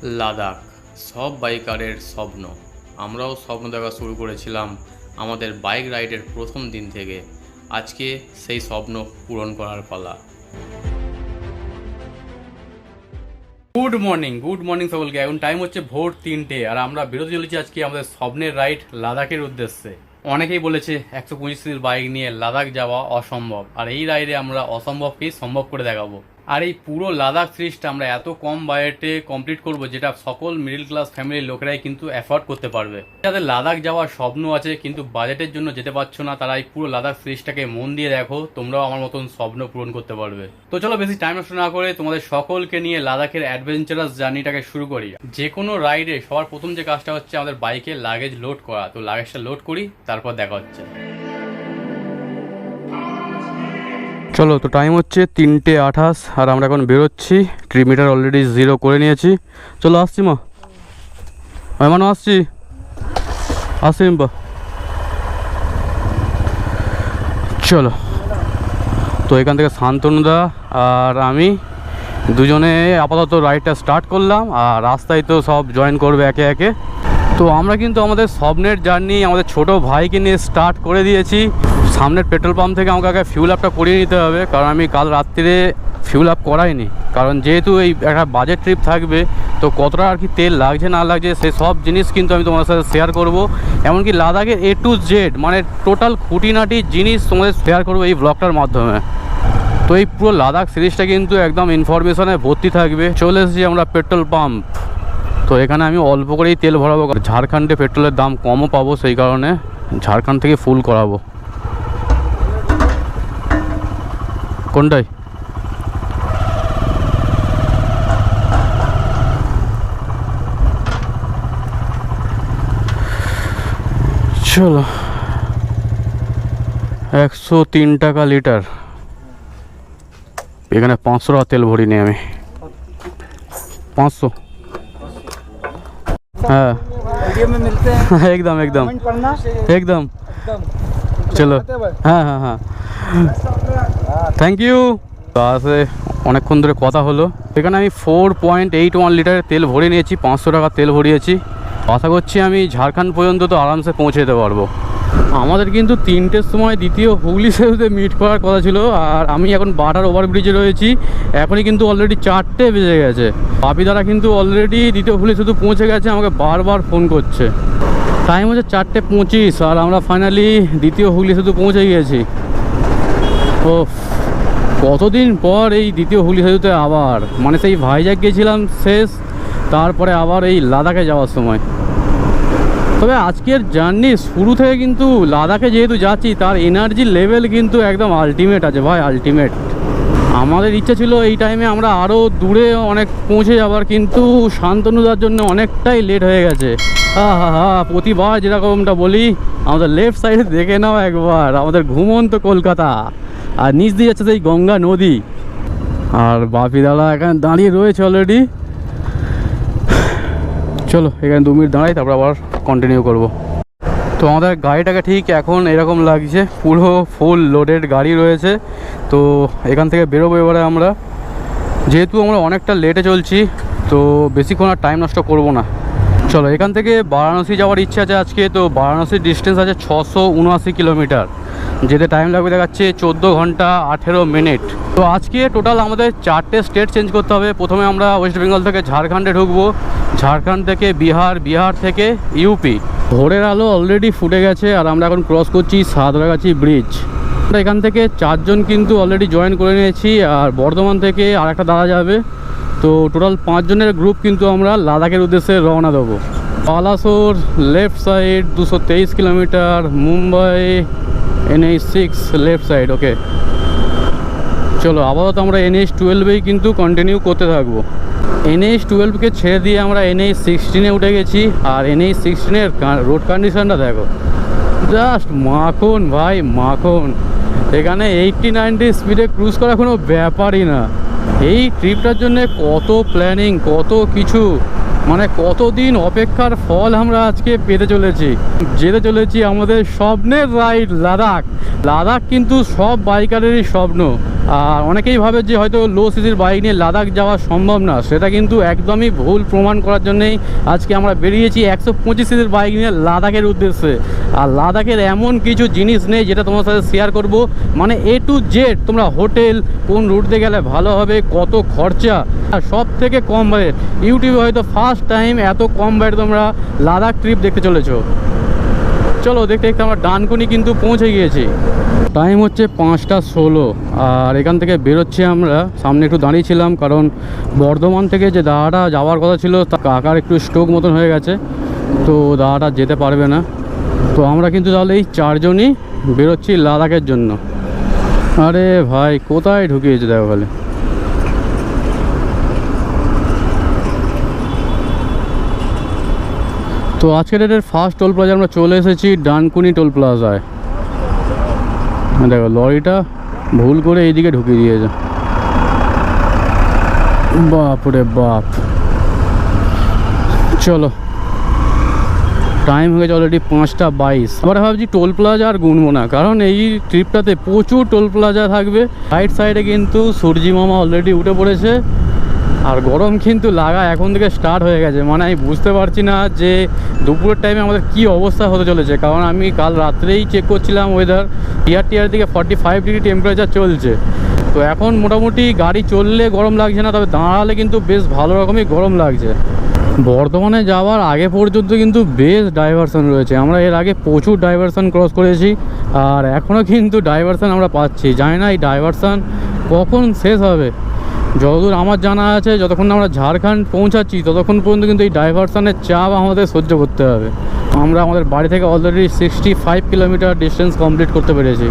লাদাখ সব বাইকারের স্বপ্ন। আমরাও স্বপ্ন দেখা শুরু করেছিলাম আমাদের বাইক রাইডের প্রথম দিন থেকে। আজকে সেই স্বপ্ন পূরণ করার পালা। গুড মর্নিং সকলকে। এখন টাইম হচ্ছে ভোর 3টে, আর আমরা বেরোতে চলেছি আজকে আমাদের স্বপ্নের রাইড লাদাখের উদ্দেশ্যে। অনেকেই বলেছে 125 বাইক নিয়ে লাদাখ যাওয়া অসম্ভব, আর এই রাইডে আমরা অসম্ভবকেই সম্ভব করে দেখাবো। আর এই পুরো লাদাখ সিরিজটা আমরা এত কম বাজেটে কমপ্লিট করব, যেটা সকল মিডল ক্লাস ফ্যামিলির লোকেরাই কিন্তু অ্যাফোর্ড করতে পারবে। যাদের লাদাখ যাওয়ার স্বপ্ন আছে কিন্তু বাজেটের জন্য যেতে পারছো না, তারা এই পুরো লাদাখ সিরিজটাকে মন দিয়ে দেখো, তোমরাও আমার মতন স্বপ্ন পূরণ করতে পারবে। তো চলো বেশি টাইম নষ্ট না করে তোমাদের সকলকে নিয়ে লাদাখের অ্যাডভেঞ্চারাস জার্নিটাকে শুরু করি। যে কোনো রাইডে সবার প্রথম যে কাজটা হচ্ছে আমাদের বাইকে লাগেজ লোড করা। তো লাগেজটা লোড করি, তারপর দেখা হচ্ছে। চলো, তো টাইম হচ্ছে 3:28 আর আমরা এখন বেরোচ্ছি। ট্রিমিটার অলরেডি 0 করে নিয়েছি। চলো আসছি মা, মানে আসছি বা চলো। তো এখান থেকে শান্তনুদা আর আমি দুজনে আপাতত রাইডটা স্টার্ট করলাম, আর রাস্তায় তো সব জয়েন করবে একে একে। তো আমরা কিন্তু আমাদের স্বপ্নের জার্নি আমাদের ছোট ভাইকে নিয়ে স্টার্ট করে দিয়েছি। সামনের পেট্রোল পাম্প থেকে আমাকে আগে ফিউল আপটা করিয়ে নিতে হবে, কারণ আমি কাল রাত্রিরে ফিউল আপ করাইনি। কারণ যেহেতু এই একটা বাজেট ট্রিপ থাকবে, তো কতটা আর কি তেল লাগছে না লাগছে সেই সব জিনিস কিন্তু আমি তোমাদের সাথে শেয়ার করব। এমনকি লাদাখের A to Z মানে টোটাল খুঁটিনাটি জিনিস তোমাদের শেয়ার করবো এই ব্লগটার মাধ্যমে। তো এই পুরো লাদাখ সিরিজটা কিন্তু একদম ইনফরমেশনে ভর্তি থাকবে। চলে এসেছি আমরা পেট্রোল পাম্প। তো এখানে আমি অল্প করেই তেল ভরাবো, ঝাড়খণ্ডে পেট্রোলের দাম কমও পাবো, সেই কারণে ঝাড়খণ্ড থেকে ফুল করাবো। কোনটাই চলো, 103 টাকা লিটার। এখানে 500 টাকা তেল ভরিনি আমি। 500। हाँ एकदम एकदम एकदम চলো। হ্যাঁ হ্যাঁ হ্যাঁ, থ্যাংক ইউ। আসে অনেকক্ষণ ধরে কথা হলো। এখানে আমি 4.81 লিটারের তেল ভরে নিয়েছি, 500 টাকা তেল ভরিয়েছি। আশা করছি আমি ঝাড়খণ্ড পর্যন্ত তো আরামসে পৌঁছে যেতে পারবো। আমাদের কিন্তু 3টের সময় দ্বিতীয় হুগলি সেতুতে মিট করার কথা ছিল, আর আমি এখন বাটার ওভারব্রিজে রয়েছি। এখনই কিন্তু অলরেডি 4টে বেজে গেছে। বাপিদারা কিন্তু অলরেডি দ্বিতীয় হুগলি সেতু পৌঁছে গেছে, আমাকে বারবার ফোন করছে। টাইম হচ্ছে 4:25 আর আমরা ফাইনালি দ্বিতীয় হুগলি সেতু পৌঁছে গিয়েছি। ও কতদিন পর এই দ্বিতীয় হুগলি সেতুতে আবার, মানে সেই ভাইজ্যাক গেছিলাম শেষ, তারপরে আবার এই লাদাখে যাওয়ার সময়। তবে আজকের জার্নি শুরু থেকে কিন্তু লাদাখে যেহেতু যাচ্ছি, তার এনার্জি লেভেল কিন্তু একদম আলটিমেট আছে ভাই, আলটিমেট। আমাদের ইচ্ছা ছিল এই টাইমে আমরা আরও দূরে অনেক পৌঁছে যাবার, কিন্তু শান্তনুদার জন্য অনেকটাই লেট হয়ে গেছে। প্রতিবার যেরকমটা বলি, আমাদের লেফট সাইডে দেখে নাও একবার, আমাদের ঘুমন্ত কলকাতা, আর নিচ দিয়ে যাচ্ছে সেই গঙ্গা নদী। আর বাপিদালা এখানে দাঁড়িয়ে রয়েছে অলরেডি। চলো এখানে 2 মিনিট দাঁড়াই, তারপর আবার কন্টিনিউ করব। তো আমাদের গাড়িটাকে ঠিক এখন এরকম লাগছে, পুরো ফুল লোডেড গাড়ি রয়েছে। তো এখান থেকে বেরোবো এবারে আমরা। যেহেতু আমরা অনেকটা লেটে চলছি, তো বেশিক্ষণ আর টাইম নষ্ট করব না। চলো, এখান থেকে বারাণসী যাওয়ার ইচ্ছা আছে আজকে। তো বারাণসীর ডিস্টেন্স আছে 679 কিলোমিটার, যেতে টাইম লাগবে দেখাচ্ছে 14 ঘন্টা 18 মিনিট। তো আজকে টোটাল আমাদের 4টে স্টেট চেঞ্জ করতে হবে। প্রথমে আমরা ওয়েস্ট বেঙ্গল থেকে ঝাড়খণ্ডে ঢুকবো, ঝাড়খণ্ড থেকে বিহার, বিহার থেকে ইউপি। ভোরের আলো অলরেডি ফুটে গেছে, আর আমরা এখন ক্রস করছি সাঁতরাগাছি ব্রিজ। আমরা এখান থেকে 4 জন কিন্তু অলরেডি জয়েন করে নিয়েছি, আর বর্ধমান থেকে আর একটা দাদা যাবে। তো টোটাল 5 জনের গ্রুপ কিন্তু আমরা লাদাখের উদ্দেশ্যে রওনা দেবো। Balasore left side 223 kilometre, Mumbai NH6 left side. Okay চলো, আপাতত আমরা NH12-এই কিন্তু কন্টিনিউ করতে থাকবো। NH12কে ছেড়ে দিয়ে আমরা NH16-এ উঠে গেছি, আর NH16-এর রোড কন্ডিশনটা দেখো, জাস্ট মাখন ভাই, মাখন। এখানে 80-90 স্পিডে ক্রুজ করা কোনো ব্যাপারই না। এই ট্রিপটার জন্য কত প্ল্যানিং, কত কিছু, মানে কতদিন অপেক্ষার ফল আমরা আজকে পেতে চলেছি। যেতে চলেছি আমাদের স্বপ্নের রাইড লাদাখ। লাদাখ কিন্তু সব বাইকারেরই স্বপ্ন। আর অনেকেই ভাবে যে হয়তো লো সিসির বাইক নিয়ে লাদাখ যাওয়া সম্ভব না, সেটা কিন্তু একদমই ভুল প্রমাণ করার জন্যই আজকে আমরা বেরিয়েছি 125 সিসির বাইক নিয়ে লাদাখের উদ্দেশ্যে। আর লাদাখের এমন কিছু জিনিস নেই যেটা তোমার সাথে শেয়ার করব, মানে A to Z, তোমরা হোটেল কোন রুট দিয়ে গেলে ভালো হবে, কত খরচা, আর সব থেকে কম বাজেট। ইউটিউবে হয়তো ফার্স্ট টাইম এত কম বাজেট তোমরা লাদাখ ট্রিপ দেখতে চলেছো। চলো দেখতে দেখতে আমরা ডানকুনি কিন্তু পৌঁছে গিয়েছি। টাইম হচ্ছে 5:16 আর এখান থেকে বেরোচ্ছি আমরা। সামনে একটু দাঁড়িয়েছিলাম কারণ বর্ধমান থেকে যে দাদাটা যাওয়ার কথা ছিল তা কাকার একটু স্ট্রোক মতন হয়ে গেছে, তো দাদাটা যেতে পারবে না। তো আমরা কিন্তু তাহলে এই 4 জনই বেরোচ্ছি লাদাখের জন্য। আরে ভাই কোথায় ঢুকিয়েছে দেখো খালি। তো আজকের ডেটের ফার্স্ট টোল প্লাজা আমরা চলে এসেছি ডানকুনি টোল প্লাজায়। দেখো লরিটা ভুল করে এইদিকে ঢুকিয়ে দিয়েছে, বাপ রে বাপ। চলো টাইম হয়ে গেছে অলরেডি 5:22। এবার ভাবছি টোল প্লাজা আর গুনবো না, কারণ এই ট্রিপটাতে প্রচুর টোল প্লাজা থাকবে। রাইট সাইডে কিন্তু সূর্যি মামা অলরেডি উঠে পড়েছে, আর গরম কিন্তু লাগা এখন থেকে স্টার্ট হয়ে গেছে। মানে আমি বুঝতে পারছি না যে দুপুরের টাইমে আমাদের কি অবস্থা হতে চলেছে, কারণ আমি কাল রাত্রেই চেক করছিলাম ওয়েদার, টিয়ার দিকে 45 ডিগ্রি টেম্পারেচার চলছে। তো এখন মোটামুটি গাড়ি চললে গরম লাগছে না, তবে দাঁড়ালে কিন্তু বেশ ভালো রকমই গরম লাগছে। বর্ধমানে যাওয়ার আগে পর্যন্ত কিন্তু বেশ ডাইভারশন রয়েছে, আমরা এর আগে প্রচুর ডাইভারশন ক্রস করেছি, আর এখনও কিন্তু ডাইভারশন আমরা পাচ্ছি। জানি না এই ডাইভারশন কখন শেষ হবে। যতদূর আমার জানা আছে যতক্ষণ আমরা ঝাড়খণ্ড পৌঁছাচ্ছি ততক্ষণ পর্যন্ত কিন্তু এই ডাইভারশনের চাপ আমাদের সহ্য করতে হবে। আমরা আমাদের বাড়ি থেকে অলরেডি 65 কিলোমিটার ডিস্টেন্স কমপ্লিট করতে পেরেছি।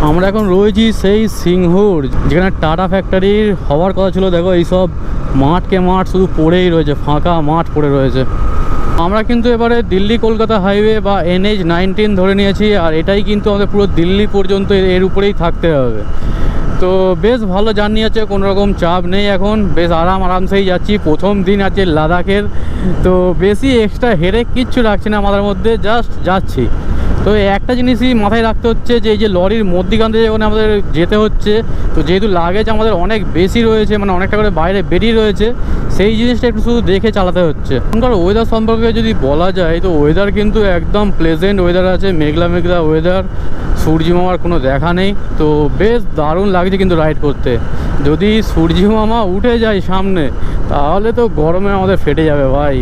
আমরা এখন রয়েছি সেই সিংহুর, যেখানে টাটা ফ্যাক্টরির হওয়ার কথা ছিল। দেখো এইসব মাঠকে মাঠ শুধু পড়েই রয়েছে, ফাঁকা মাঠ পড়ে রয়েছে। আমরা কিন্তু এবারে দিল্লি কলকাতা হাইওয়ে বা NH-19 ধরে নিয়েছি, আর এটাই কিন্তু আমাদের পুরো দিল্লি পর্যন্ত এর উপরেই থাকতে হবে। তো বেশ ভালো জার্নি আছে, কোনো রকম চাপ নেই, এখন বেশ আরামসেই যাচ্ছি। প্রথম দিন আছে লাদাখের, তো বেশি এক্সট্রা হেডেক কিচ্ছু রাখছি না মাথার মধ্যে, জাস্ট যাচ্ছি। তো একটা জিনিসই মাথায় রাখতে হচ্ছে যে এই যে লরির মধ্যিখান থেকে যখন আমাদের যেতে হচ্ছে, তো যেহেতু লাগেজ আমাদের অনেক বেশি রয়েছে, মানে অনেকটা করে বাইরে বেরিয়ে রয়েছে, সেই জিনিসটা একটু শুধু দেখে চালাতে হচ্ছে। এখনকার ওয়েদার সম্পর্কে যদি বলা যায় তো ওয়েদার কিন্তু একদম প্লেজেন্ট ওয়েদার আছে, মেঘলা মেঘলা ওয়েদার, সূর্যি মামার কোনো দেখা নেই। তো বেশ দারুণ লাগছে কিন্তু রাইড করতে। যদি সূর্যি মামা উঠে যায় সামনে তাহলে তো গরমে আমাদের ফেটে যাবে ভাই।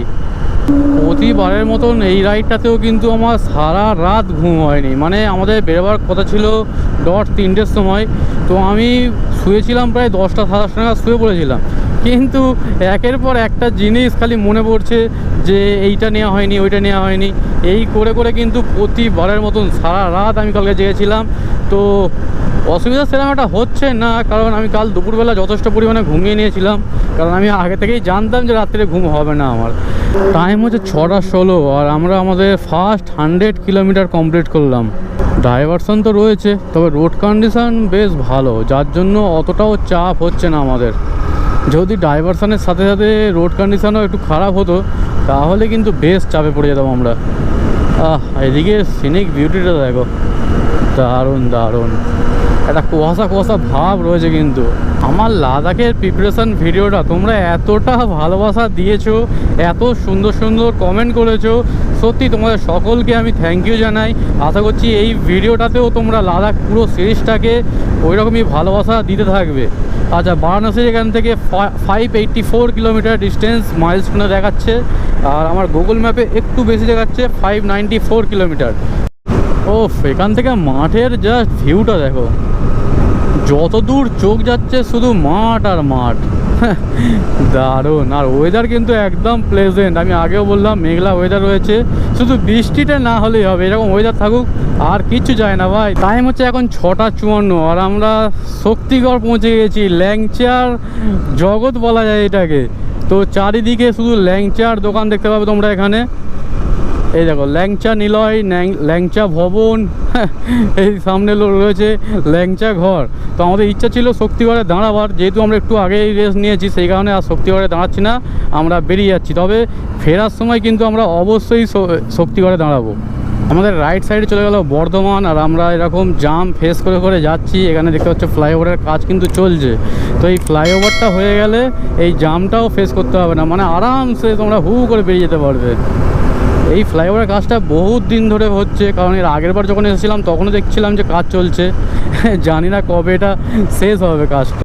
প্রতিবারের মতন এই রাইডটাতেও কিন্তু আমার সারা রাত ঘুম হয়নি। মানে আমাদের বেরোবার কথা ছিল 3টের সময়, তো আমি শুয়েছিলাম প্রায় 10টা 10:30 নাগাদ শুয়ে পড়েছিলাম। কিন্তু একের পর একটা জিনিস খালি মনে পড়ছে যে এইটা নেওয়া হয়নি, ওইটা নেওয়া হয়নি, এই করে করে কিন্তু প্রতিবারের মতন সারা রাত আমি কালকে জেগেছিলাম। তো অসুবিধা সেরকম একটা হচ্ছে না, কারণ আমি কাল দুপুরবেলা যথেষ্ট পরিমাণে ঘুমিয়ে নিয়েছিলাম, কারণ আমি আগে থেকেই জানতাম যে রাত্রে ঘুম হবে না আমার। টাইম হচ্ছে 6:16 আর আমরা আমাদের ফার্স্ট 100 কিলোমিটার কমপ্লিট করলাম। ডাইভারশন তো রয়েছে, তবে রোড কন্ডিশন বেশ ভালো, যার জন্য অতটাও চাপ হচ্ছে না আমাদের। যদি ডাইভারশনের সাথে সাথে রোড কন্ডিশনও একটু খারাপ হতো তাহলে কিন্তু বেশ চাপে পড়ে যেতাম আমরা। এদিকে সিনিক বিউটিটা দেখো, দারুণ দারুণ, একটা কুয়াশা কুয়াশা ভাব রয়েছে। কিন্তু আমার লাদাখের প্রিপারেশন ভিডিওটা তোমরা এতটা ভালোবাসা দিয়েছো, এত সুন্দর সুন্দর কমেন্ট করেছো, সত্যি তোমাদের সকলকে আমি থ্যাংক ইউ জানাই। আশা করছি এই ভিডিওটাতেও তোমরা লাদাখ পুরো সিরিজটাকে ওই রকমই ভালোবাসা দিতে থাকবে। আচ্ছা, বারাণসীর এখান থেকে 584 কিলোমিটার ডিস্টেন্স মাইলস্টোনে দেখাচ্ছে, আর আমার গুগল ম্যাপে একটু বেশি দেখাচ্ছে 594 কিলোমিটার। ওফ, এখান থেকে মাঠের জাস্ট ভিউটা দেখো, যত দূর চোখ যাচ্ছে শুধু মাঠ আর মাঠ, দারুণ। আর ওয়েদার কিন্তু একদম প্লেজেন্ট, আমি আগেও বললাম মেঘলা ওয়েদার রয়েছে, শুধু বৃষ্টিটা না হলেই হবে, এরকম ওয়েদার থাকুক আর কিচ্ছু যায় না ভাই। টাইম হচ্ছে এখন 6:54 আর আমরা শক্তিগড় পৌঁছে গেছি। ল্যাংচার জগৎ বলা যায় এটাকে। তো চারিদিকে শুধু ল্যাংচার দোকান দেখতে পাবে তোমরা এখানে। এই দেখো ল্যাংচা নিলয়, ল্যাংচা ভবন, এই সামনে রয়েছে ল্যাংচা ঘর। তো আমাদের ইচ্ছা ছিল শক্তিগড়ে দাঁড়াবার, যেহেতু আমরা একটু আগেই রেস্ট নিয়েছি সেই কারণে আর শক্তিগড়ে দাঁড়াচ্ছি না, আমরা বেরিয়ে যাচ্ছি। তবে ফেরার সময় কিন্তু আমরা অবশ্যই শক্তিগড়ে দাঁড়াবো। আমাদের রাইট সাইডে চলে গেল বর্ধমান, আর আমরা এরকম জাম ফেস করে করে যাচ্ছি। এখানে দেখতে পাচ্ছ ফ্লাইওভারের কাজ কিন্তু চলছে। তো এই ফ্লাইওভারটা হয়ে গেলে এই জামটাও ফেস করতে হবে না, মানে আরামসে তোমরা হু করে বেরিয়ে যেতে পারবে। এই ফ্লাইওভারের কাজটা বহুত দিন ধরে হচ্ছে, কারণ এর আগের বার যখন এসেছিলাম তখনও দেখছিলাম যে কাজ চলছে। জানি না কবে এটা শেষ হবে কাজটা।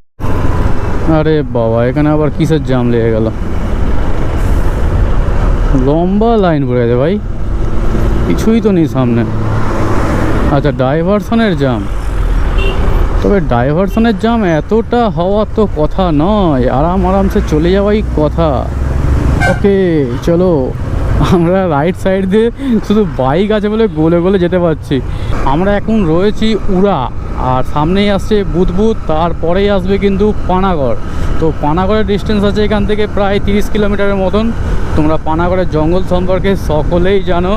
আরে বাবা, এখানে আবার কিসের জাম লেগে গেল? লম্বা লাইন পড়ে গেছে ভাই, কিছুই তো নেই সামনে। আচ্ছা, ডাইভারশনের জাম। তবে ডাইভারশনের জাম এতটা হওয়ার তো কথা নয়, আরামসে চলে যাওয়াই কথা। ওকে চলো, আমরা রাইট সাইড দিয়ে শুধু বাইক আছে বলে গোলে গোলে যেতে পারছি। আমরা এখন রয়েছি উড়া, আর সামনেই আসছে বুদবুদ, তারপরেই আসবে কিন্তু পানাগড়। তো পানাগড়ের ডিস্টেন্স আছে এখান থেকে প্রায় 30 কিলোমিটারের মতন। তোমরা পানাগড়ের জঙ্গল সম্পর্কে সকলেই জানো।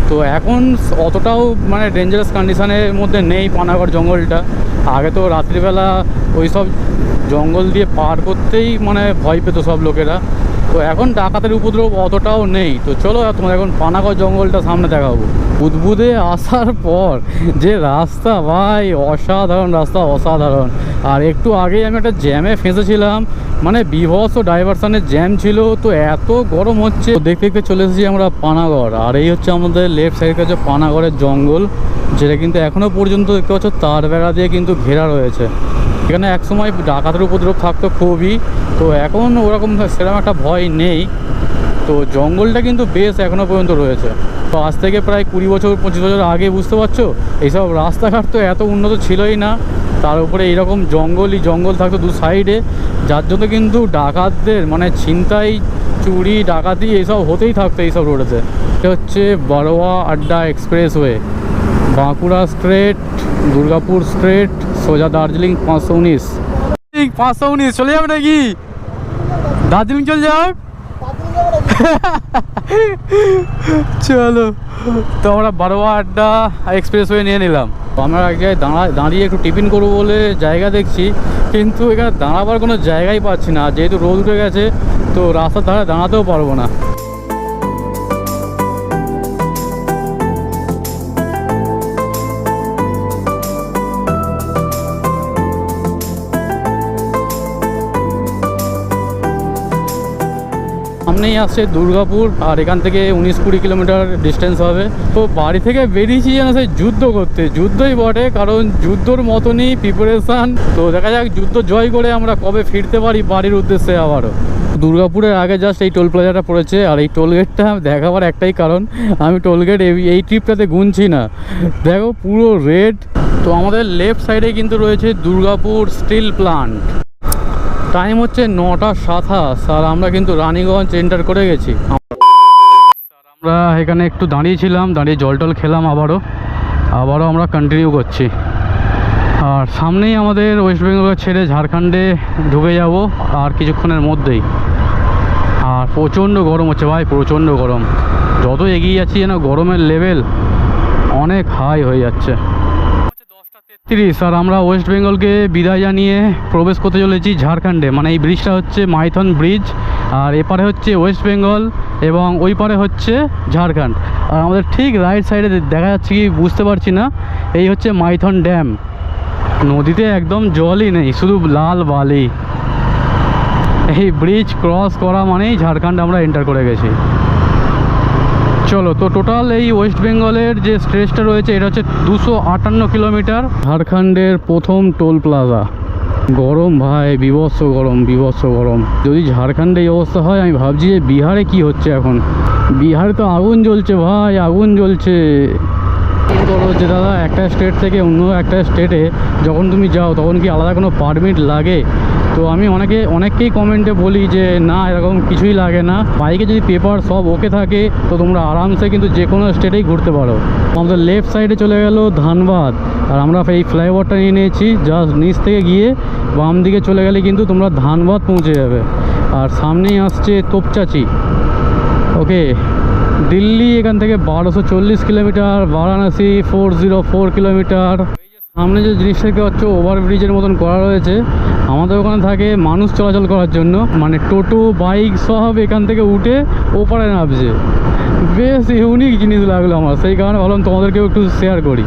তো এখন অতটাও মানে ডেঞ্জারাস কন্ডিশনের মধ্যে নেই পানাগড় জঙ্গলটা। আগে তো রাত্রিবেলা ওই সব জঙ্গল দিয়ে পার করতেই মানে ভয় পেত সব লোকেরা। তো এখন ডাকাতের উপদ্রব অতটাও নেই। তো চলো তোমাদের এখন পানাগড় জঙ্গলটা সামনে দেখাবো। বুদবুদে আসার পর যে রাস্তা ভাই, অসাধারণ রাস্তা, অসাধারণ। আর একটু আগেই আমি একটা জ্যামে ফেঁসেছিলাম, মানে বিভৎস ডাইভারশনের জ্যাম ছিল। তো এত গরম হচ্ছে, দেখতে দেখতে চলে এসেছি আমরা পানাগড়। আর এই হচ্ছে আমাদের লেফট সাইড কাছে পানাগড়ের জঙ্গল, যেটা কিন্তু এখনও পর্যন্ত দেখতে পাচ্ছ তার বেড়া দিয়ে কিন্তু ঘেরা রয়েছে। এখানে একসময় ডাকাতের উপদ্রব থাকতো খুবই, তো এখন ওরকম সেরকম একটা ভয় নেই। তো জঙ্গলটা কিন্তু বেশ এখনও পর্যন্ত রয়েছে। তো আজ থেকে প্রায় 20 বছর 25 বছর আগে, বুঝতে পারছো, এইসব রাস্তাঘাট তো এত উন্নত ছিলই না। তার উপরে এইরকম জঙ্গল থাকতো দু সাইডে, যার জন্য কিন্তু ডাকাতদের মানে ছিনতাই, চুরি, ডাকাতি এইসব হতেই থাকতো এইসব রোডেতে। এটা হচ্ছে বারোয়া আড্ডা expressway, Bankura straight, Durgapur straight, সোজা দার্জিলিং 519। 519 চলে যাবে নাকি? দার্জিলিং চলে যাও। চলো, তো আমরা বারোয়া আড্ডা এক্সপ্রেসওয়ে নিয়ে নিলাম। তো আমরা এক জায়গায় দাঁড়িয়ে একটু টিফিন করবো বলে জায়গা দেখছি, কিন্তু এখানে দাঁড়াবার কোনো জায়গাই পাচ্ছি না। যেহেতু রোদ উঠে গেছে, তো রাস্তার ধারে দাঁড়াতেও পারবো না। সামনেই আসছে দুর্গাপুর, আর এখান থেকে 19-20 কিলোমিটার ডিস্টেন্স হবে। তো বাড়ি থেকে বেরিয়েছি যেন সেই যুদ্ধ করতে, যুদ্ধই বটে, কারণ যুদ্ধর মতনই প্রিপারেশান। তো দেখা যাক যুদ্ধ জয় করে আমরা কবে ফিরতে পারি বাড়ির উদ্দেশ্যে আবারও। দুর্গাপুরের আগে জাস্ট এই টোল প্লাজাটা পড়েছে, আর এই টোলগেটটা দেখাবার একটাই কারণ, আমি টোলগেট এই ট্রিপটাতে গুনছি না। দেখো পুরো রেড। তো আমাদের লেফট সাইডে কিন্তু রয়েছে দুর্গাপুর স্টিল প্লান্ট। টাইম হচ্ছে 9:27, আর আমরা কিন্তু রানীগঞ্জ এন্টার করে গেছি। আমরা এখানে একটু দাঁড়িয়েছিলাম, দাঁড়িয়ে জল খেলাম, আবারও আমরা কন্টিনিউ করছি। আর সামনেই আমাদের ওয়েস্ট বেঙ্গল ছেড়ে ঝাড়খণ্ডে ঢুকে যাব আর কিছুক্ষণের মধ্যেই। আর প্রচণ্ড গরম হচ্ছে ভাই, প্রচণ্ড গরম। যত এগিয়ে যাচ্ছি যেন গরমের লেভেল অনেক হাই হয়ে যাচ্ছে। 10:33, আর আমরা ওয়েস্ট বেঙ্গলকে বিদায় জানিয়ে প্রবেশ করতে চলেছি ঝাড়খণ্ডে। মানে এই ব্রিজটা হচ্ছে মাইথন ব্রিজ, আর এপারে হচ্ছে ওয়েস্ট বেঙ্গল এবং ওই পারে হচ্ছে ঝাড়খণ্ড। আর আমাদের ঠিক রাইট সাইডে দেখা যাচ্ছে কি বুঝতে পারছি না, এই হচ্ছে মাইথন ড্যাম। নদীতে একদম জলই নেই, শুধু লাল বালি। এই ব্রিজ ক্রস করা মানেই ঝাড়খণ্ড আমরা এন্টার করে গেছি। চলো, তো টোটাল এই ওয়েস্ট বেঙ্গলের যে স্ট্রেচটা রয়েছে এটা হচ্ছে 258 কিলোমিটার। ঝাড়খণ্ডের প্রথম টোল প্লাজা। গরম ভাই, বিভৎস গরম। যদি ঝাড়খণ্ডে এই অবস্থা হয়, আমি ভাবছি যে বিহারে কি হচ্ছে এখন। বিহারে তো আগুন জ্বলছে ভাই, আগুন জ্বলছে। করো যে দাদা, একটা স্টেট থেকে অন্য একটা স্টেটে যখন তুমি যাও তখন কি আলাদা কোনো পারমিট লাগে? তো আমি অনেককেই কমেন্টে বলি যে না, এরকম কিছুই লাগে না। বাইকে যদি পেপার সব ওকে থাকে তো তোমরা আরামসে কিন্তু যে কোনো স্টেটেই ঘুরতে পারো। আমাদের লেফট সাইডে চলে গেল ধানবাদ, আর আমরা এই ফ্লাইওভারটা নিয়ে নিয়েছি। জাস্ট নিচ থেকে গিয়ে বাম দিকে চলে গেলে কিন্তু তোমরা ধানবাদ পৌঁছে যাবে। আর সামনেই আসছে তোপচাচি। ওকে, দিল্লি এখান থেকে 1240 কিলোমিটার, বারাণসী 404 কিলোমিটার। সামনে যে জিনিসটা দেখতে পাচ্ছ ওভারব্রিজের মতন করা রয়েছে, আমাদের ওখানে থাকে মানুষ চলাচল করার জন্য, মানে টোটো বাইক সব এখান থেকে উঠে ওপারে নামছে। বেশ ইউনিক জিনিস লাগলো আমার, সেই কারণে ভাবলাম তোমাদেরকেও একটু শেয়ার করি।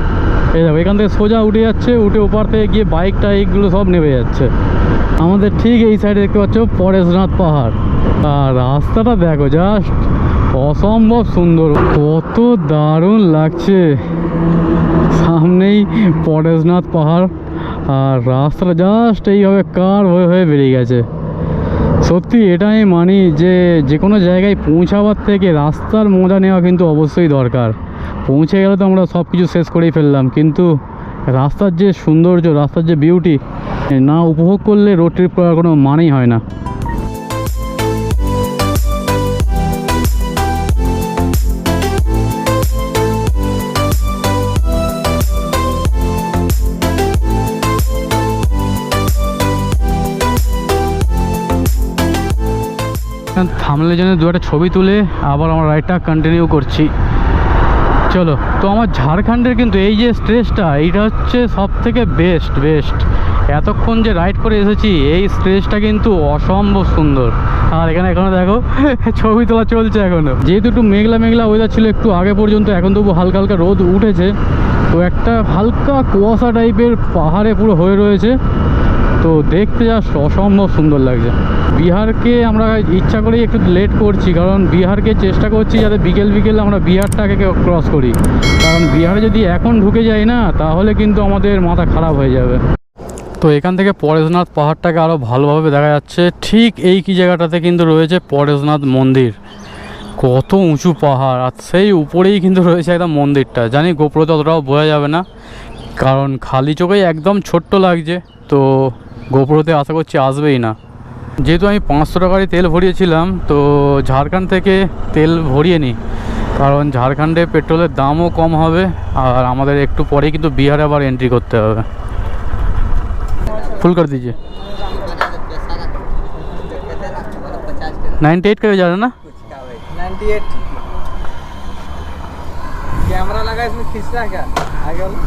এই দেখো এখান থেকে সোজা উঠে যাচ্ছে, উঠে ওপার থেকে গিয়ে বাইক টাইকগুলো সব নেমে যাচ্ছে। আমাদের ঠিক এই সাইডে দেখতে পাচ্ছ পরেশনাথ পাহাড়, আর রাস্তাটা দেখো জাস্ট অসম্ভব সুন্দর, কত দারুণ লাগছে। সামনেই পরেশনাথ পাহাড় আর রাস্তাটা জাস্ট এইভাবে কার্ভ হয়ে হয়ে বেরিয়ে গেছে। সত্যি এটা আমি মানি যে কোনো জায়গায় পৌঁছাবার থেকে রাস্তার মজা নেওয়া কিন্তু অবশ্যই দরকার। পৌঁছে গেলে তো আমরা সব কিছু শেষ করেই ফেললাম, কিন্তু রাস্তার যে সৌন্দর্য, রাস্তার যে বিউটি না উপভোগ করলে রোড ট্রিপ করার কোনো মানেই হয় না। থামলে জন্য দু একটা ছবি তুলে আবার আমার রাইডটা কন্টিনিউ করছি। চলো, তো আমার ঝাড়খণ্ডের কিন্তু এই যে স্ট্রেচটা, এইটা হচ্ছে সব থেকে বেস্ট। এতক্ষণ যে রাইড করে এসেছি এই স্ট্রেচটা কিন্তু অসম্ভব সুন্দর। আর এখানে দেখো ছবি তোলা চলছে এখনো, যেহেতু একটু মেঘলা মেঘলা ওয়েদার ছিল একটু আগে পর্যন্ত, এখন তবু হালকা হালকা রোদ উঠেছে, তো একটা হালকা কুয়াশা টাইপের পাহাড়ে পুরো হয়ে রয়েছে, তো দেখতে জাস্ট অসম্ভব সুন্দর লাগছে। বিহারকে আমরা ইচ্ছা করেই একটু লেট করছি, কারণ বিহারকে চেষ্টা করছি যাতে বিকেল আমরা বিহারটাকে ক্রস করি, কারণ বিহারে যদি এখন ঢুকে যাই না তাহলে কিন্তু আমাদের মাথা খারাপ হয়ে যাবে। তো এখান থেকে পরেশনাথ পাহাড়টাকে আরও ভালোভাবে দেখা যাচ্ছে। ঠিক এই কি জায়গাটাতে কিন্তু রয়েছে পরেশনাথ মন্দির, কত উঁচু পাহাড়, আর সেই উপরেই কিন্তু রয়েছে একদম মন্দিরটা। জানি গোপ্রোতে অতটাও বোঝা যাবে না, কারণ খালি চোখেই একদম ছোট্ট লাগছে, তো গোপ্রোতে আশা করছি আসবেই না। যেহেতু আমি 500 টাকারই তেল ভরিয়েছিলাম, তো ঝাড়খণ্ড থেকে তেল ভরিয়ে নিই, কারণ ঝাড়খণ্ডে পেট্রোলের দামও কম হবে, আর আমাদের একটু পরেই কিন্তু বিহারে আবার এন্ট্রি করতে হবে। ফুল করে দিজিए 98 का जा रहा है ना, 98 कैमरा लगा इसमें खींच रहा है क्या आगे वाला?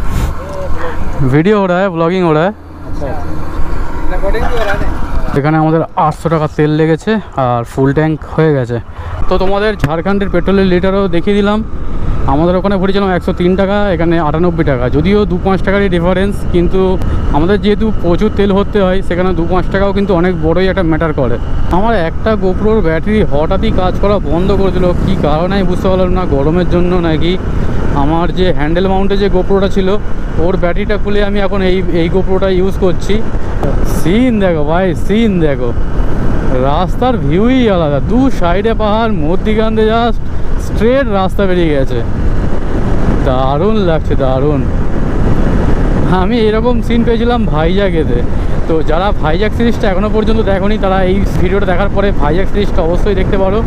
वीडियो हो रहा है, ब्लॉगिंग हो रहा है। अच्छा रिकॉर्डिंग भी हो रहा है ना। এখানে আমাদের 800 টাকা তেল লেগেছে আর ফুল ট্যাঙ্ক হয়ে গেছে। তো তোমাদের ঝাড়খণ্ডের পেট্রোলের লিটারও দেখিয়ে দিলাম। আমাদের ওখানে ভরেছিলাম 103 টাকা, এখানে 98 টাকা, যদিও 2-5 টাকারই ডিফারেন্স, কিন্তু আমাদের যেহেতু প্রচুর তেল ভরতে হয় সেখানে 2-5 টাকাও কিন্তু অনেক বড়ই একটা ম্যাটার করে। আমার একটা গোপ্রোর ব্যাটারি হঠাৎই কাজ করা বন্ধ করে দিল, কী কারণে আমি বুঝতে পারলাম না, গরমের জন্য নাকি। আমার যে হ্যান্ডেল মাউন্টে যে গোপ্রোটা ছিল ওর ব্যাটারিটা খুলে আমি এখন এই গোপ্রোটা ইউজ করছি। সিন দেখো ভাই, সিন দেখো, রাস্তার ভিউই আলাদা, দু সাইডে পাহাড়, মধ্যিখান দিয়ে জাস্ট স্ট্রেট রাস্তা বেরিয়ে গেছে, দারুণ লাগছে দারুণ। আমি এরকম সিন পেয়েছিলাম ভাইজ্যাগেতে। তো যারা ভাইজ্যাগ সিরিজটা এখনও পর্যন্ত দেখোনি তারা এই ভিডিওটা দেখার পরে ভাইজ্যাগ সিরিজটা অবশ্যই দেখতে পারো।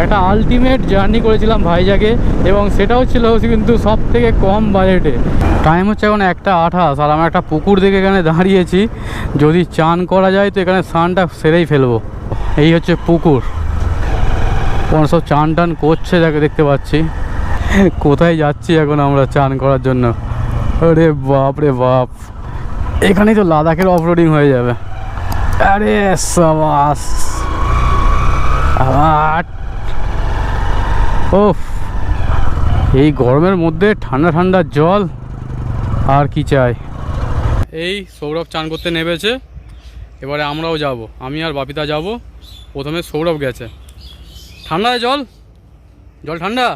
একটা আলটিমেট জার্নি করেছিলাম ভাইজ্যাগে, এবং সেটাও ছিল কিন্তু সব থেকে কম বাজেটে। টাইম হচ্ছে এখন 1:28, আর আমি একটা পুকুর দিকে এখানে দাঁড়িয়েছি, যদি চান করা যায় তো এখানে স্নানটা সেরেই ফেলবো। এই হচ্ছে পুকুর, কোনো সব চান টান করছে যাকে দেখতে পাচ্ছি। কোথায় যাচ্ছি এখন আমরা চান করার জন্য? আরে বাপ রে বাপ, এখানেই তো লাদাখের অফরোডিং হয়ে যাবে। আরে সাবাস, আবার ওফ, এই গরমের মধ্যে ঠান্ডা ঠান্ডা জল আর কি চাই। এই সৌরভ চান করতে নেমেছে, এবারে আমরাও যাব, আমি আর বাপিদা যাব। প্রথমে সৌরভ গেছে। ঠান্ডা জল ঠান্ডা,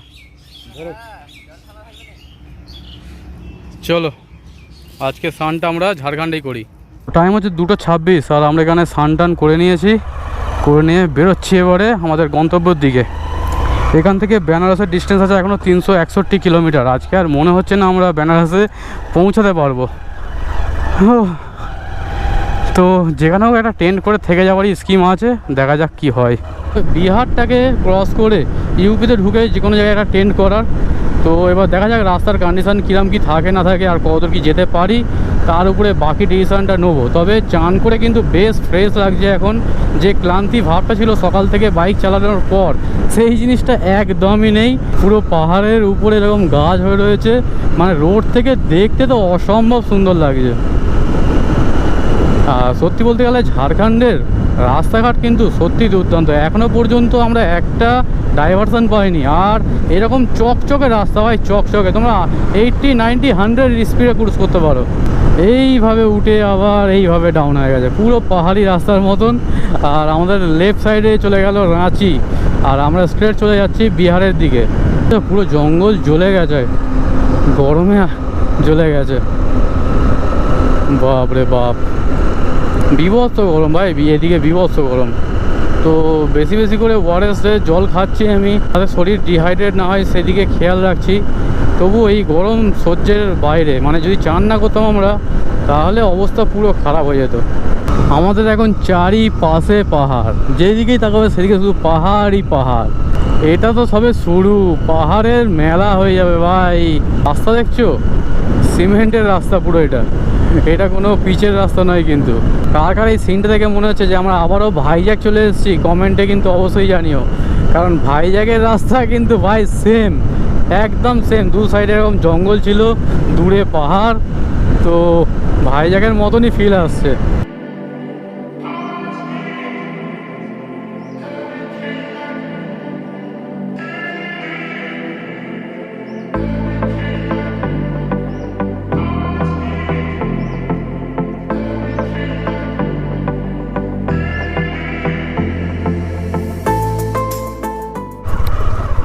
চলো আজকে স্নানটা আমরা ঝাড়খণ্ডেই করি। টাইম হচ্ছে 2:26, আর আমরা এখানে স্নান টান করে নিয়েছি, করে নিয়ে বেরোচ্ছি এবারে আমাদের গন্তব্যের দিকে। এখান থেকে বেনারসের ডিস্টেন্স আছে এখনও 361 কিলোমিটার। আজকে আর মনে হচ্ছে না আমরা বেনারসে পৌঁছাতে পারবো। তো যেখানেও একটা টেন্ট করে থেকে যাওয়ারই স্কিম আছে, দেখা যাক কি হয়। বিহারটাকে ক্রস করে ইউপিতে ঢুকে যে কোনো জায়গায় একটা টেন্ট করার, তো তো এবার দেখা যাক রাস্তার কন্ডিশান কীরকম কী থাকে না থাকে আর কতদূর কি যেতে পারি, তার উপরে বাকি ডিসিশানটা নেবো। তবে চান করে কিন্তু বেশ ফ্রেশ লাগছে এখন। যে ক্লান্তি ভাবটা ছিল সকাল থেকে বাইক চালানোর পর, সেই জিনিসটা একদমই নেই। পুরো পাহাড়ের উপরে এরকম গাছ হয়ে রয়েছে, মানে রোড থেকে দেখতে তো অসম্ভব সুন্দর লাগছে। আর সত্যি বলতে গেলে ঝাড়খণ্ডের রাস্তাঘাট কিন্তু সত্যি দুর্দান্ত। এখনও পর্যন্ত আমরা একটা ডাইভারশন পাইনি। আর এরকম চকচকে রাস্তা ভাই, চকচকে, তোমরা 80, 90, 100 স্পিডে ক্রুজ করতে পারো। এইভাবে উঠে আবার এইভাবে ডাউন হয়ে গেছে, পুরো পাহাড়ি রাস্তার মতন। আর আমাদের লেফট সাইডে চলে গেল রাঁচি, আর আমরা স্ট্রেট চলে যাচ্ছি বিহারের দিকে। পুরো জঙ্গল জ্বলে গেছে, গরমে জ্বলে গেছে, বাপ রে বাপ, বিভৎস গরম ভাই, এদিকে বিভৎস গরম। তো বেশি বেশি করে ওয়ারেসের জল খাচ্ছি আমি, তাদের শরীর ডিহাইড্রেট না হয় সেদিকে খেয়াল রাখছি। তবু এই গরম সহ্যের বাইরে, মানে যদি চান না করতাম আমরা, তাহলে অবস্থা পুরো খারাপ হয়ে যেত। আমাদের এখন চারিপাশে পাহাড়, যেদিকেই তাকাবে সেদিকে শুধু পাহাড়ই পাহাড়। এটা তো সবে শুরু, পাহাড়ের মেলা হয়ে যাবে ভাই। রাস্তা দেখছো, সিমেন্টের রাস্তা পুরো। এটা কোনো পিচের রাস্তা নয় কিন্তু। কার কার এই সিনটা দেখে মনে হচ্ছে যে আমরা আবারও ভাইজ্যাগ চলে এসেছি, কমেন্টে কিন্তু অবশ্যই জানিও। কারণ ভাইজ্যাগের রাস্তা কিন্তু ভাই সেম, একদম সেম। দু সাইডে এরকম জঙ্গল ছিল, দূরে পাহাড়, তো ভাইজ্যাগের মতনই ফিল আসছে।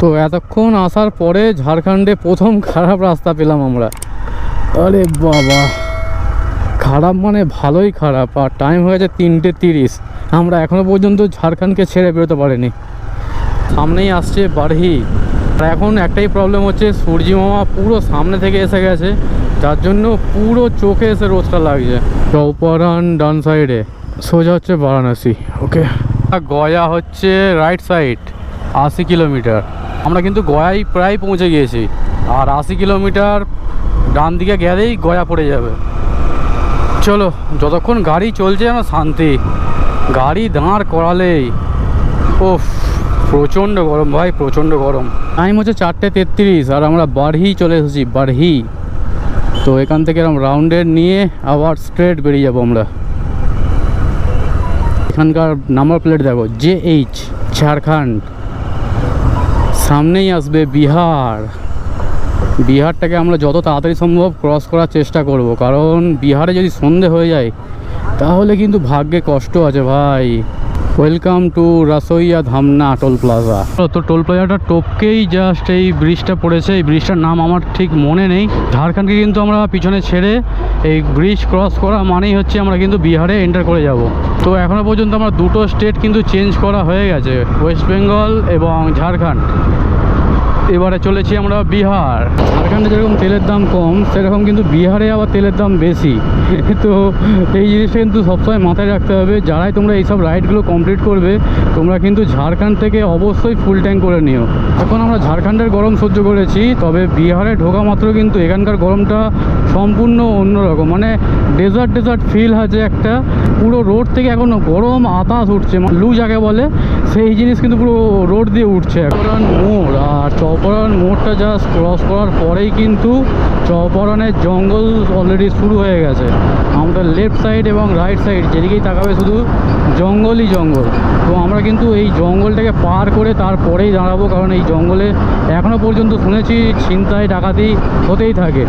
তো এতক্ষণ আসার পরে ঝাড়খণ্ডে প্রথম খারাপ রাস্তা পেলাম আমরা। আরে বাবা, খারাপ মানে ভালোই খারাপ। আর টাইম হয়ে গেছে 3:30, আমরা এখনও পর্যন্ত ঝাড়খণ্ডকে ছেড়ে বেরোতে পারিনি। সামনেই আসছে বারহি। আর এখন একটাই প্রবলেম হচ্ছে, সূর্যি মামা পুরো সামনে থেকে এসে গেছে, যার জন্য পুরো চোখে এসে রোদটা লাগছে। চৌপারন ডান সাইডে, সোজা হচ্ছে বারাণসী। ওকে, গয়া হচ্ছে রাইট সাইড, 80 কিলোমিটার। আমরা কিন্তু গয়ায় প্রায় পৌঁছে গিয়েছি, আর 80 কিলোমিটার ডান দিকে গেলেই গয়া পড়ে যাবে। চলো, যতক্ষণ গাড়ি চলছে আমার শান্তি, গাড়ি দাঁড় করালেই ওফ, প্রচণ্ড গরম ভাই, প্রচণ্ড গরম। টাইম হচ্ছে 4:33, আর আমরা বারহি চলে এসেছি, বারহি। তো এখান থেকে এরকম রাউন্ডের নিয়ে আবার স্ট্রেট বেরিয়ে যাবো আমরা। এখানকার নাম্বার প্লেট দেখো, JH, ঝাড়খণ্ড। সামনেই আসবে বিহার। বিহারটাকে আমরা যত তাড়াতাড়ি সম্ভব ক্রস করার চেষ্টা করব, কারণ বিহারে যদি সন্ধে হয়ে যায় তাহলে কিন্তু ভাগ্যে কষ্ট আছে ভাই। Welcome to Rasoiya Dhamna toll plaza. তো টোল প্লাজাটা টপকেই জাস্ট এই ব্রিজটা পড়েছে। এই ব্রিজটার নাম আমার ঠিক মনে নেই। ঝাড়খণ্ডকে কিন্তু আমরা পিছনে ছেড়ে এই ব্রিজ ক্রস করা মানেই হচ্ছে আমরা কিন্তু বিহারে এন্টার করে যাব। তো এখনও পর্যন্ত আমার দুটো স্টেট কিন্তু চেঞ্জ করা হয়ে গেছে, ওয়েস্ট বেঙ্গল এবং ঝাড়খণ্ড। এবারে চলেছি আমরা বিহার। ঝাড়খণ্ডে যেরকম তেলের দাম কম, সেরকম কিন্তু বিহারে আবার তেলের দাম বেশি। তো এই জিনিসটা কিন্তু সবসময় মাথায় রাখতে হবে। যারাই তোমরা এইসব রাইডগুলো কমপ্লিট করবে, তোমরা কিন্তু ঝাড়খণ্ড থেকে অবশ্যই ফুল ট্যাঙ্ক করে নিও। এখন আমরা ঝাড়খণ্ডের গরম সহ্য করেছি, তবে বিহারে ঢোকা মাত্র কিন্তু এখানকার গরমটা সম্পূর্ণ অন্যরকম। মানে ডেজার্ট ফিল আছে একটা। পুরো রোড থেকে এখনও গরম বাতাস উঠছে, লু যাকে বলে, সেই জিনিস কিন্তু পুরো রোড দিয়ে উঠছে। চৌপারন মোড়, আর চৌপারন মোড়টা জাস্ট ক্রস করার পরেই কিন্তু চৌপারনের জঙ্গল অলরেডি শুরু হয়ে গেছে। আমাদের লেফট সাইড এবং রাইট সাইড যেদিকেই তাকাবে শুধু জঙ্গলই জঙ্গল। তো আমরা কিন্তু এই জঙ্গলটাকে পার করে তারপরেই দাঁড়াবো, কারণ এই জঙ্গলে এখনও পর্যন্ত শুনেছি ছিনতাই ডাকাতি হতেই থাকে।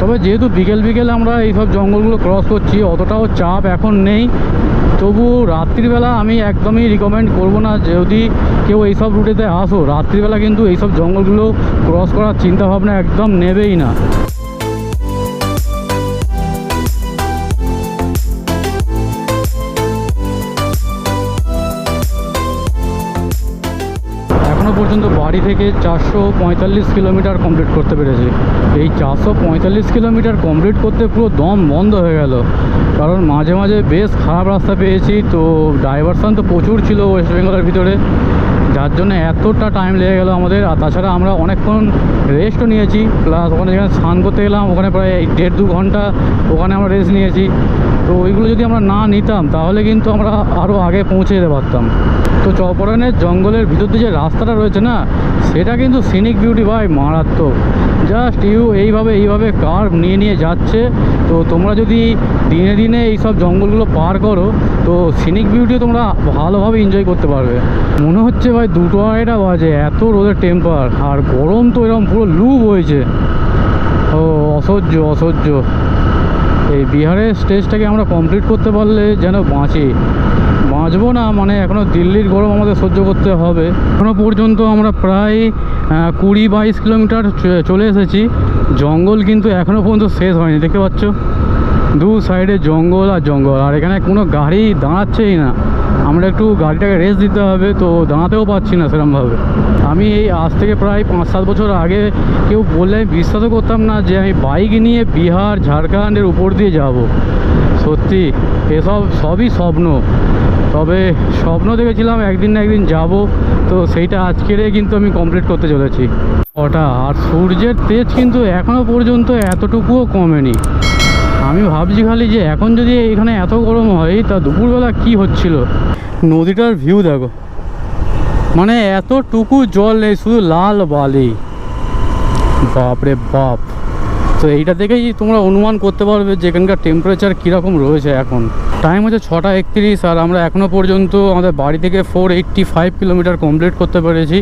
তবে যেহেতু বিকেল আমরা এইসব জঙ্গলগুলো ক্রস করছি, অতটাও চাপ এখন নেই। তবু রাত্রিবেলা আমি একদমই রিকমেন্ড করব না, যদি কেউ এইসব রুটেতে আসো, রাত্রিবেলা কিন্তু এইসব জঙ্গলগুলো ক্রস করার চিন্তাভাবনা একদম নেবেই না। এখনও পর্যন্ত বাড়ি থেকে 445 কিলোমিটার কমপ্লিট করতে পেরেছি। এই 445 কিলোমিটার কমপ্লিট করতে পুরো দম বন্ধ হয়ে গেল, কারণ মাঝে মাঝে বেশ খারাপ রাস্তা পেয়েছি। তো ডাইভারশন তো প্রচুর ছিল ওয়েস্ট বেঙ্গলের ভিতরে, যার জন্য এতটা টাইম লেগে গেল আমাদের। আর তাছাড়া আমরা অনেকক্ষণ রেস্টও নিয়েছি, প্লাস ওখানে যেখানে স্নান করতে গেলাম ওখানে প্রায় 1.5-2 ঘন্টা ওখানে আমরা রেস্ট নিয়েছি। তো ওইগুলো যদি আমরা না নিতাম তাহলে কিন্তু আমরা আরও আগে পৌঁছে যেতে পারতাম। তো চৌপড়ানের জঙ্গলের ভিতর দিয়ে যে রাস্তাটা রয়েছে না, সেটা কিন্তু সিনিক বিউটি ভাই মারাত্মক। জাস্ট এইভাবে কার নিয়ে নিয়ে যাচ্ছে। তো তোমরা যদি দিনে দিনে এইসব জঙ্গলগুলো পার করো তো সিনিক বিউটিও তোমরা ভালোভাবে এনজয় করতে পারবে। মনে হচ্ছে ভাই 2-2.5টা বাজে, এত রোদের টেম্পার, আর গরম তো এরকম পুরো লু বইছে। ও অসহ্য। এই বিহারের স্টেজটাকে আমরা কমপ্লিট করতে পারলে যেন বাঁচবো না, মানে এখনও দিল্লির গরম আমাদের সহ্য করতে হবে। এখনও পর্যন্ত আমরা প্রায় 20-22 কিলোমিটার চলে এসেছি। জঙ্গল কিন্তু এখনও পর্যন্ত শেষ হয়নি, দেখতে পাচ্ছ দু সাইডে জঙ্গল আর জঙ্গল, আর এখানে কোনো গাড়ি দাঁড়াচ্ছেই না। আমরা একটু গাড়িটাকে রেস্ট দিতে হবে, তো দাঁড়াতেও পারছি না সেরকমভাবে। আমি এই আজ থেকে প্রায় 5-7 বছর আগে কেউ বললে আমি বিশ্বাসও করতাম না যে আমি বাইক নিয়ে বিহার ঝাড়খণ্ডের উপর দিয়ে যাব। সত্যি এসব সবই স্বপ্ন, তবে স্বপ্ন দেখেছিলাম একদিন না একদিন যাব, তো সেইটা আজকেরে কিন্তু আমি কমপ্লিট করতে চলেছি। ওটা আর সূর্যের তেজ কিন্তু এখনও পর্যন্ত এতটুকুও কমেনি। আমি ভাবছি খালি যে এখন যদি এখানে এত গরম হয় তা দুপুরবেলা কি হচ্ছিল। নদীটার ভিউ দেখো, মানে এতটুকু জল নেই, শুধু লাল বালি, বাপরে বাপ। তো এইটা থেকেই তোমরা অনুমান করতে পারবে যে এখানকার টেম্পারেচার কীরকম রয়েছে এখন। টাইম হচ্ছে 6:31, আর আমরা এখনও পর্যন্ত আমাদের বাড়ি থেকে 485 কিলোমিটার কমপ্লিট করতে পেরেছি।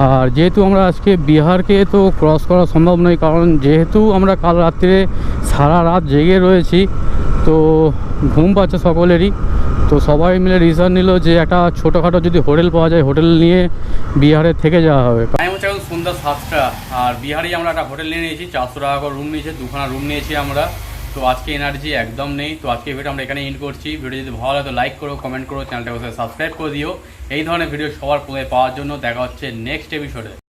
আর যেহেতু আমরা আজকে বিহারকে তো ক্রস করা সম্ভব নয়, কারণ যেহেতু আমরা কাল রাত্রে সারা রাত জেগে রয়েছি, তো ঘুম পাচ্ছে সকলেরই। তো সবাই মিলে ডিসিশন নিল যে একটা ছোটোখাটো যদি হোটেল পাওয়া যায় হোটেল নিয়ে বিহারে থেকে যাওয়া হবে। টাইম হচ্ছে এখন সন্ধ্যা 7টা, আর বিহারেই আমরা একটা হোটেল নিয়ে নিয়েছি। 400 টাকা করে রুম নিয়েছে, 2খানা রুম নিয়েছি আমরা। তো আজকে এনার্জি একদম নেই, তো আজকে ভিডিও আমরা এখানে এন্ড করছি। ভিডিও যদি ভালো লাগে তো লাইক করো, কমেন্ট করো, চ্যানেলটাকে সাবস্ক্রাইব করে দিও এই ধরনের ভিডিও সবার প্রথমে পাওয়ার জন্য। দেখা হচ্ছে নেক্সট এপিসোডে।